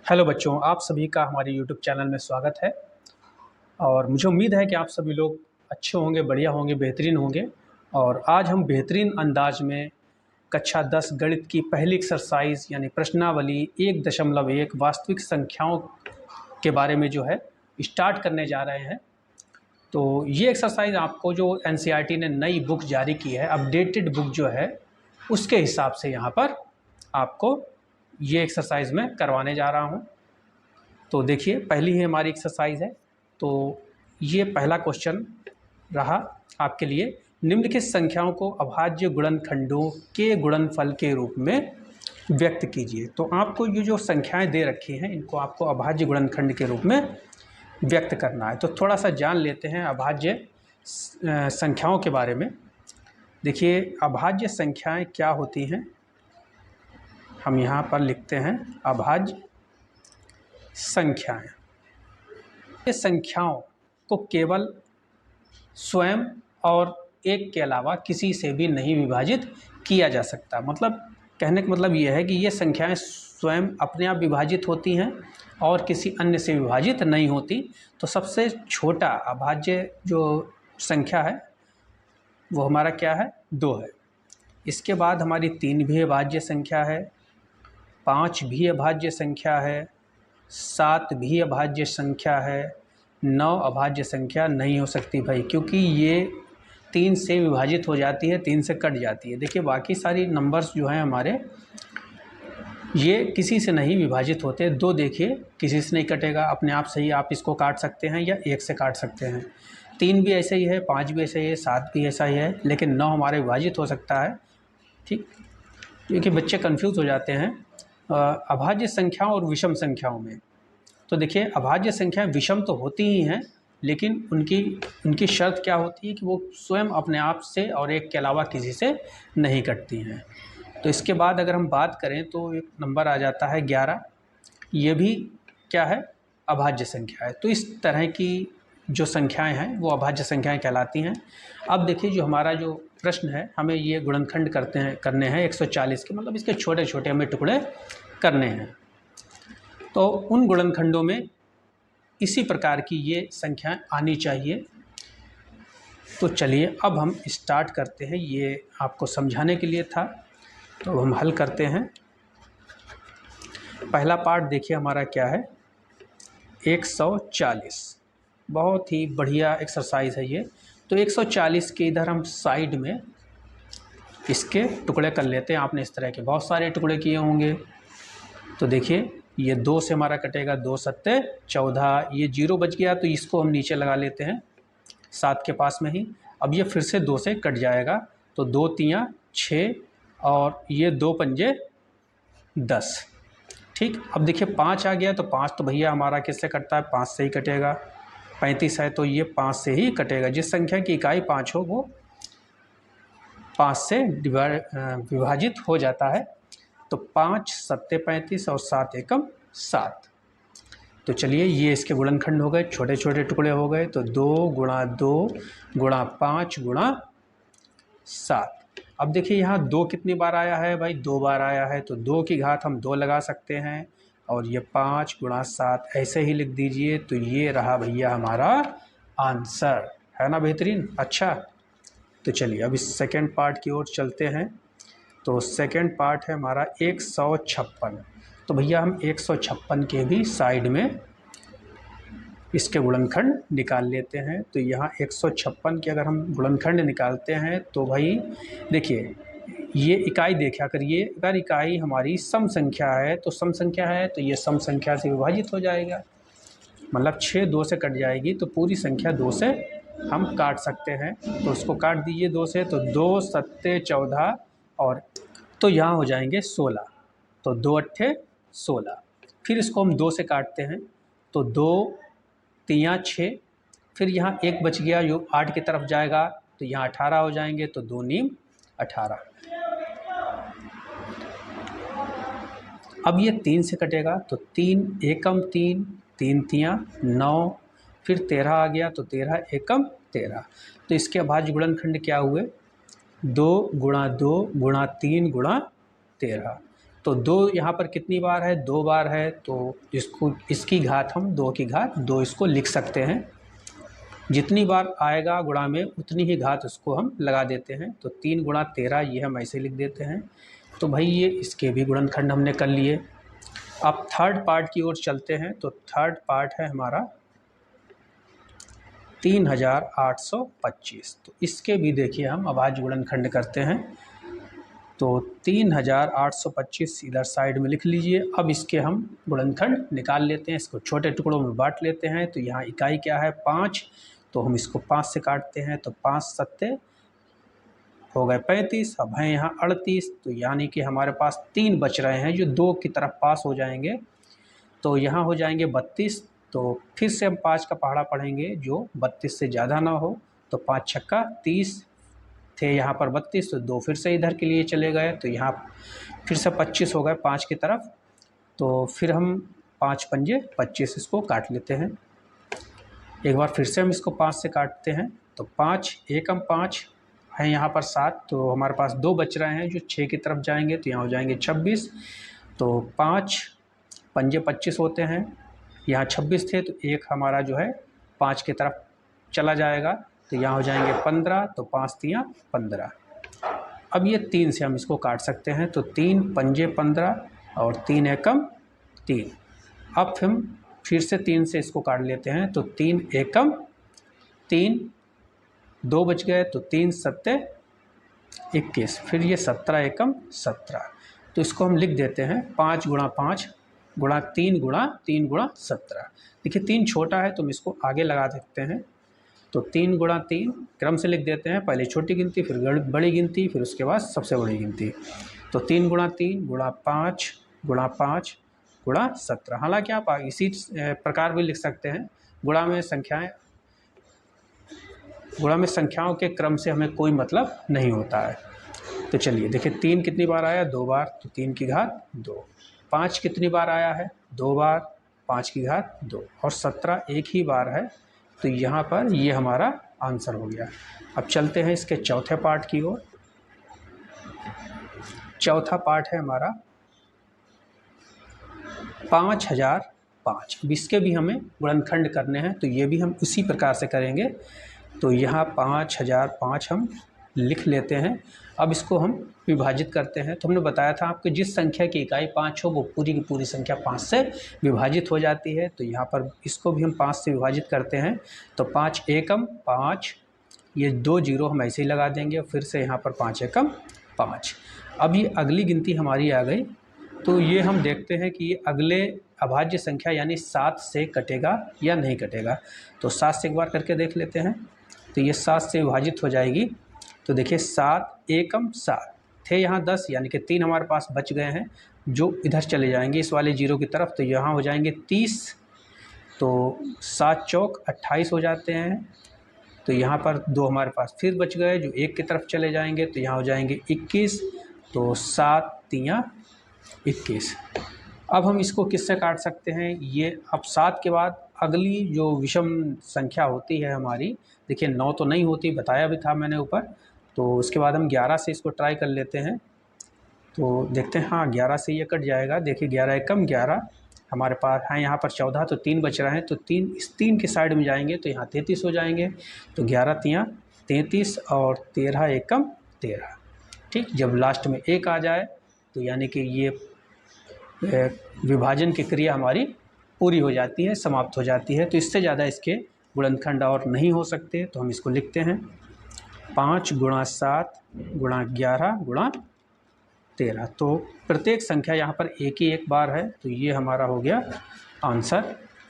Hello बच्चों, आप सभी का हमारे यूट्यूब चैनल में स्वागत है। और मुझे उम्मीद है कि आप सभी लोग अच्छे होंगे, बढ़िया होंगे, बेहतरीन होंगे। और आज हम बेहतरीन अंदाज में कक्षा 10 गणित की पहली एक्सरसाइज यानी प्रश्नावली 1.1 वास्तविक संख्याओं के बारे में जो है स्टार्ट करने जा रहे हैं। तो ये एक्सरसाइज आपको जो एनसीईआरटी ने नई बुक जारी की है, अपडेटेड बुक जो है, उसके हिसाब से यहाँ पर आपको ये एक्सरसाइज मैं करवाने जा रहा हूँ। तो देखिए, पहली ही हमारी एक्सरसाइज है। तो ये पहला क्वेश्चन रहा आपके लिए। निम्नलिखित संख्याओं को अभाज्य गुणनखंडों के गुणनफल के रूप में व्यक्त कीजिए। तो आपको ये जो संख्याएं दे रखी हैं, इनको आपको अभाज्य गुणनखंड के रूप में व्यक्त करना है। तो थोड़ा सा जान लेते हैं अभाज्य संख्याओं के बारे में। देखिए, अभाज्य संख्याएं क्या होती हैं, हम यहाँ पर लिखते हैं अभाज्य संख्याएं। ये संख्याओं को केवल स्वयं और एक के अलावा किसी से भी नहीं विभाजित किया जा सकता। मतलब कहने का मतलब ये है कि ये संख्याएं स्वयं अपने आप विभाजित होती हैं और किसी अन्य से विभाजित नहीं होती। तो सबसे छोटा अभाज्य जो संख्या है वो हमारा क्या है, 2 है। इसके बाद हमारी 3 भी अभाज्य संख्या है, 5 भी अभाज्य संख्या है, 7 भी अभाज्य संख्या है, 9 अभाज्य संख्या नहीं हो सकती भाई, क्योंकि ये 3 से विभाजित हो जाती है, 3 से कट जाती है। देखिए, बाकी सारी नंबर्स जो हैं हमारे, ये किसी से नहीं विभाजित होते। 2 देखिए किसी से नहीं कटेगा, अपने आप से ही आप इसको काट सकते हैं या 1 से काट सकते हैं। 3 भी ऐसे ही है, 5 भी ऐसे ही है, 7 भी ऐसा ही है, लेकिन 9 हमारे विभाजित हो सकता है। ठीक, क्योंकि बच्चे कन्फ्यूज़ हो जाते हैं अभाज्य संख्याओं और विषम संख्याओं में। तो देखिए, अभाज्य संख्याएं विषम तो होती ही हैं, लेकिन उनकी शर्त क्या होती है कि वो स्वयं अपने आप से और एक के अलावा किसी से नहीं कटती हैं। तो इसके बाद अगर हम बात करें तो एक नंबर आ जाता है 11। ये भी क्या है, अभाज्य संख्या है। तो इस तरह की जो संख्याएं हैं वो अभाज्य संख्याएं कहलाती हैं। अब देखिए, जो हमारा जो प्रश्न है, हमें ये गुणनखंड करने हैं 140 के, मतलब इसके छोटे छोटे हमें टुकड़े करने हैं। तो उन गुणनखंडों में इसी प्रकार की ये संख्याएं आनी चाहिए। तो चलिए अब हम स्टार्ट करते हैं। ये आपको समझाने के लिए था, तो हम हल करते हैं। पहला पार्ट देखिए हमारा क्या है, 140। बहुत ही बढ़िया एक्सरसाइज है ये। तो 140 के इधर हम साइड में इसके टुकड़े कर लेते हैं। आपने इस तरह के बहुत सारे टुकड़े किए होंगे। तो देखिए, ये 2 से हमारा कटेगा, 2 सत्ते 14। ये 0 बच गया, तो इसको हम नीचे लगा लेते हैं 7 के पास में ही। अब ये फिर से 2 से कट जाएगा, तो 2 तियाँ 6 और ये 2 पंजे 10। ठीक, अब देखिए 5 आ गया, तो 5 तो भैया हमारा किससे कटता है, 5 से ही कटेगा। 35 है तो ये 5 से ही कटेगा। जिस संख्या की इकाई 5 हो वो 5 से विभाजित हो जाता है। तो 5 सत्ते 35 और 7 एकम 7। तो चलिए, ये इसके गुणनखंड हो गए, छोटे छोटे टुकड़े हो गए। तो 2 गुणा 2 गुणा 5 गुणा 7। अब देखिए, यहाँ 2 कितनी बार आया है भाई, 2 बार आया है। तो 2 की घात हम 2 लगा सकते हैं, और ये 5 गुणा 7 ऐसे ही लिख दीजिए। तो ये रहा भैया हमारा आंसर, है ना बेहतरीन। अच्छा, तो चलिए अब इस सेकेंड पार्ट की ओर चलते हैं। तो सेकेंड पार्ट है हमारा 156। तो भैया हम 156 के भी साइड में इसके गुणनखंड निकाल लेते हैं। तो यहाँ 156 के अगर हम गुणनखंड निकालते हैं तो भाई देखिए, ये इकाई देखा करिए, अगर इकाई हमारी सम संख्या है तो सम संख्या है तो ये सम संख्या से विभाजित हो जाएगा। मतलब 6 2 से कट जाएगी, तो पूरी संख्या 2 से हम काट सकते हैं। तो उसको काट दीजिए 2 से, तो 2 सत्ते 14 और तो यहाँ हो जाएंगे 16। तो 2 अट्ठे 16। फिर इसको हम 2 से काटते हैं, तो 2 तियाँ 6। फिर यहाँ 1 बच गया जो 8 की तरफ जाएगा, तो यहाँ 18 हो जाएंगे। तो 2 नीम 18। अब ये 3 से कटेगा, तो 3 एकम 3, 3 तियाँ 9। फिर 13 आ गया, तो 13 एकम 13। तो इसके अभाज्य गुणनखंड क्या हुए, 2 गुणा 2 गुणा 3 गुणा 13। तो 2 यहाँ पर कितनी बार है, 2 बार है, तो इसको इसकी घात हम 2 की घात 2 इसको लिख सकते हैं। जितनी बार आएगा गुणा में उतनी ही घात उसको हम लगा देते हैं। तो 3 गुणा 13 ये हम ऐसे लिख देते हैं। तो भाई ये इसके भी गुणनखंड हमने कर लिए। अब थर्ड पार्ट की ओर चलते हैं। तो थर्ड पार्ट है हमारा 3825। तो इसके भी देखिए हम अभाज्य गुणनखंड करते हैं। तो 3825 इधर साइड में लिख लीजिए। अब इसके हम गुणनखंड निकाल लेते हैं, इसको छोटे टुकड़ों में बांट लेते हैं। तो यहाँ इकाई क्या है 5, तो हम इसको 5 से काटते हैं। तो 5 सत्ते हो गए 35, अब हैं यहाँ 38। तो यानी कि हमारे पास 3 बच रहे हैं जो 2 की तरफ पास हो जाएंगे। तो यहाँ हो जाएंगे 32। तो फिर से हम 5 का पहाड़ा पढ़ेंगे जो 32 से ज़्यादा ना हो। तो 5 छक्का 30 थे यहाँ पर 32, तो 2 फिर से इधर के लिए चले गए। तो यहाँ फिर से 25 हो गए 5 की तरफ। तो फिर हम 5 पंजे 25 इसको काट लेते हैं। एक बार फिर से हम इसको 5 से काटते हैं। तो 5 एकम 5 है यहाँ पर 7, तो हमारे पास 2 बच रहे हैं जो 6 की तरफ जाएंगे। तो यहाँ हो जाएंगे 26। तो 5 पंजे 25 होते हैं, यहाँ 26 थे, तो एक हमारा जो है 5 की तरफ चला जाएगा। तो यहाँ हो जाएंगे 15। तो 5 तियाँ 15। अब ये 3 से हम इसको काट सकते हैं। तो 3 पंजे 15 और 3 एकम 3। अब हम फिर से 3 से इसको काट लेते हैं। तो 3 एकम 3, 2 बच गए। तो 3 सत्ते 21, फिर ये 17 एकम 17। तो इसको हम लिख देते हैं 5 गुणा 5 गुणा 3 गुणा 3 गुणा 17। देखिए 3 छोटा है तो हम इसको आगे लगा सकते हैं। तो 3 गुणा 3 क्रम से लिख देते हैं, पहले छोटी गिनती फिर बड़ी गिनती फिर उसके बाद सबसे बड़ी गिनती। तो 3 गुणा 3 गुणा 5 गुणा 5 गुणा 17। हालांकि आप इसी प्रकार भी लिख सकते हैं। गुणा में संख्याओं के क्रम से हमें कोई मतलब नहीं होता है। तो चलिए देखिए 3 कितनी बार आया, 2 बार, तो 3 की घात 2। 5 कितनी बार आया है, 2 बार, 5 की घात 2। और 17 एक ही बार है। तो यहाँ पर ये हमारा आंसर हो गया। अब चलते हैं इसके चौथे पार्ट की ओर। चौथा पार्ट है हमारा 5005। अब इसके भी हमें गुणनखंड करने हैं, तो ये भी हम उसी प्रकार से करेंगे। तो यहाँ 5005 हम लिख लेते हैं। अब इसको हम विभाजित करते हैं। तो हमने बताया था आपको जिस संख्या की इकाई 5 हो वो पूरी की पूरी संख्या 5 से विभाजित हो जाती है। तो यहाँ पर इसको भी हम 5 से विभाजित करते हैं। तो 5 एकम 5, ये 2 जीरो हम ऐसे ही लगा देंगे। फिर से यहाँ पर 5 एकम 5। अब ये अगली गिनती हमारी आ गई। तो ये हम देखते हैं कि ये अगले अभाज्य संख्या यानी 7 से कटेगा या नहीं कटेगा। तो 7 से एक बार करके देख लेते हैं। तो ये 7 से विभाजित हो जाएगी। तो देखिए 7 एकम 7 थे यहाँ 10, यानी कि 3 हमारे पास बच गए हैं जो इधर चले जाएंगे इस वाले जीरो की तरफ। तो यहाँ हो जाएंगे 30। तो 7 चौक 28 हो जाते हैं। तो यहाँ पर 2 हमारे पास फिर बच गए जो 1 की तरफ चले जाएंगे। तो यहाँ हो जाएंगे 21। तो 7 तियाँ 21। अब हम इसको किससे काट सकते हैं, ये अब 7 के बाद अगली जो विषम संख्या होती है हमारी, देखिए 9 तो नहीं होती, बताया भी था मैंने ऊपर। तो उसके बाद हम 11 से इसको ट्राई कर लेते हैं। तो देखते हैं, हाँ 11 से ये कट जाएगा। देखिए 11 एकम 11 हमारे पास है यहाँ पर 14। तो 3 बच रहे हैं। तो 3 इस 3 के साइड में जाएंगे तो यहाँ 33 हो जाएंगे। तो 11 तियाँ 33 और 13 एकम 13। ठीक, जब लास्ट में 1 आ जाए तो यानी कि ये विभाजन की क्रिया हमारी पूरी हो जाती है, समाप्त हो जाती है। तो इससे ज़्यादा इसके गुणनखंड और नहीं हो सकते। तो हम इसको लिखते हैं 5 गुणा 7 गुणा 11 गुणा 13। तो प्रत्येक संख्या यहाँ पर एक ही एक बार है। तो ये हमारा हो गया आंसर।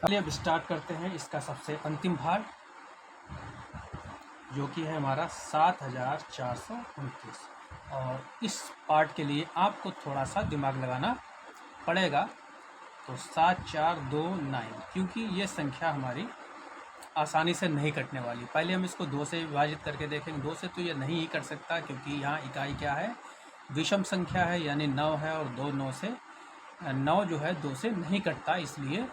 चलिए अब स्टार्ट करते हैं इसका सबसे अंतिम भाग, जो कि है हमारा 7429। और इस पार्ट के लिए आपको थोड़ा सा दिमाग लगाना पड़ेगा। तो 7429, क्योंकि ये संख्या हमारी आसानी से नहीं कटने वाली। पहले हम इसको 2 से विभाजित करके देखेंगे। 2 से तो ये नहीं ही कट सकता, क्योंकि यहाँ इकाई क्या है, विषम संख्या है, यानी 9 है। और 2 9 से 9 जो है 2 से नहीं कटता, इसलिए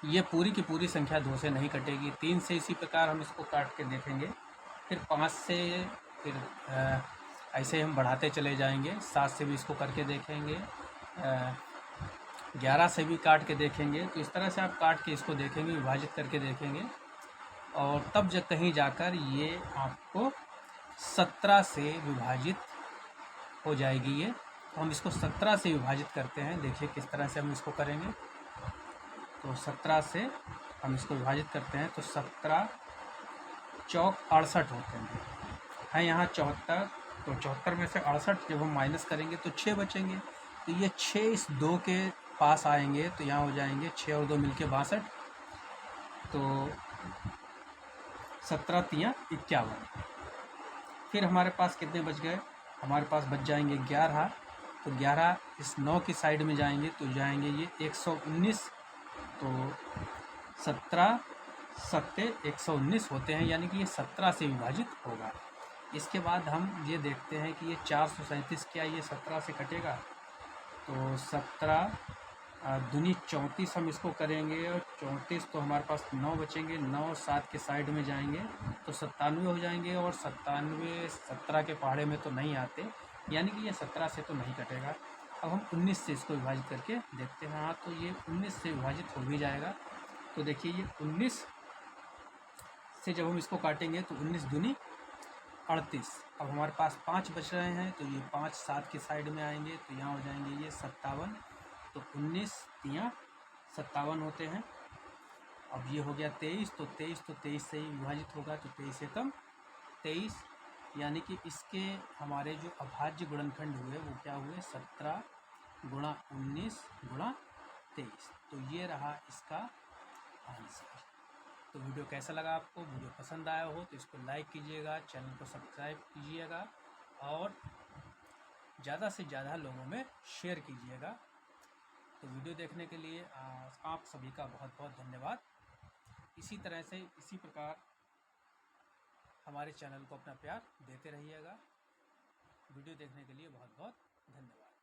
ये पूरी की पूरी संख्या 2 से नहीं कटेगी। 3 से इसी प्रकार हम इसको काट के देखेंगे। फिर 5 से, फिर ऐसे हम बढ़ाते चले जाएंगे। 7 से भी इसको करके देखेंगे। 11 से भी काट के देखेंगे। तो इस तरह से आप काट के इसको देखेंगे, विभाजित करके देखेंगे, और तब जब कहीं जाकर ये आपको 17 से विभाजित हो जाएगी ये। तो हम इसको 17 से विभाजित करते हैं, देखिए किस तरह से हम इसको करेंगे। तो 17 से हम इसको विभाजित करते हैं, तो 17 चौक 68 होते हैं यहाँ 74। तो 74 में से 68 जब हम माइनस करेंगे तो 6 बचेंगे। तो ये 6 इस 2 के पास आएंगे, तो यहाँ हो जाएंगे 6 और 2 मिलके 62। तो 17 तियाँ 51। फिर हमारे पास कितने बच गए, हमारे पास बच जाएंगे 11। तो 11 इस 9 की साइड में जाएंगे तो जाएंगे ये 119। तो 17 सत्ते 119 होते हैं, यानी कि ये 17 से विभाजित होगा। इसके बाद हम ये देखते हैं कि ये 437 क्या ये 17 से कटेगा। तो 17 दूनी 34 हम इसको करेंगे, और 34 तो हमारे पास 9 बचेंगे, 9 7 के साइड में जाएंगे तो 97 हो जाएंगे, और 97 17 के पहाड़े में तो नहीं आते, यानी कि ये 17 से तो नहीं कटेगा। अब हम 19 से इसको विभाजित करके देखते हैं। हाँ, तो ये 19 से विभाजित हो भी जाएगा। तो देखिए ये 19 से जब हम इसको काटेंगे तो 19 दूनी 38। अब हमारे पास 5 बच रहे हैं, तो ये 5 7 की साइड में आएंगे, तो यहाँ हो जाएंगे ये 57। तो 19 तियाँ 57 होते हैं। अब ये हो गया 23। तो 23 से ही विभाजित होगा, तो 23 से कम 23, यानी कि इसके हमारे जो अभाज्य गुणनखंड हुए वो क्या हुए, 17 गुणा 19 गुणा 23। तो ये रहा इसका आंसर। तो वीडियो कैसा लगा आपको, वीडियो पसंद आया हो तो इसको लाइक कीजिएगा, चैनल को सब्सक्राइब कीजिएगा, और ज़्यादा से ज़्यादा लोगों में शेयर कीजिएगा। तो वीडियो देखने के लिए आप सभी का बहुत बहुत धन्यवाद। इसी तरह से इसी प्रकार हमारे चैनल को अपना प्यार देते रहिएगा। वीडियो देखने के लिए बहुत बहुत धन्यवाद।